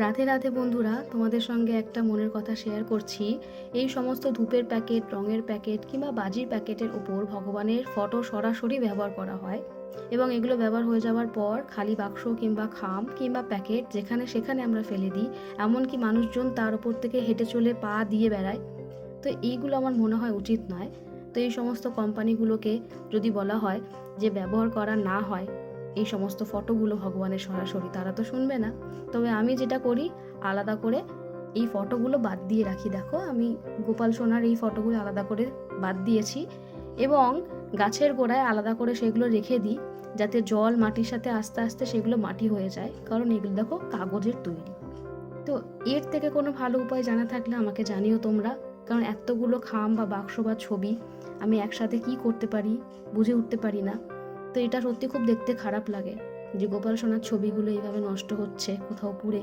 রাধে রাধে বন্ধুরা, তোমাদের সঙ্গে একটা মনের কথা শেয়ার করছি। এই সমস্ত ধূপের প্যাকেট, রঙের প্যাকেট কিংবা বাজির প্যাকেটের ওপর ভগবানের ফটো সরাসরি ব্যবহার করা হয় এবং এগুলো ব্যবহার হয়ে যাওয়ার পর খালি বাক্স কিংবা খাম কিংবা প্যাকেট যেখানে সেখানে আমরা ফেলে দিই। এমনকি মানুষজন তার ওপর থেকে হেঁটে চলে পা দিয়ে বেড়ায়। তো এইগুলো আমার মনে হয় উচিত নয়। তো এই সমস্ত কোম্পানিগুলোকে যদি বলা হয় যে ব্যবহার করা না হয় এই সমস্ত ফটোগুলো ভগবানের সরাসরি, তারা তো শুনবে না। তবে আমি যেটা করি, আলাদা করে এই ফটোগুলো বাদ দিয়ে রাখি। দেখো, আমি গোপাল সোনার এই ফটোগুলো আলাদা করে বাদ দিয়েছি এবং গাছের গোড়ায় আলাদা করে সেগুলো রেখে দিই, যাতে জল মাটির সাথে আস্তে আস্তে সেগুলো মাটি হয়ে যায়, কারণ এগুলো দেখো কাগজের তৈরি। তো এর থেকে কোনো ভালো উপায় জানা থাকলে আমাকে জানিও তোমরা, কারণ এতগুলো খাম বা বাক্স বা ছবি আমি একসাথে কি করতে পারি বুঝে উঠতে পারি না। তো এটা সত্যি খুব দেখতে খারাপ লাগে যে গোপাল সোনার ছবিগুলো এইভাবে নষ্ট হচ্ছে কোথাও পুড়ে।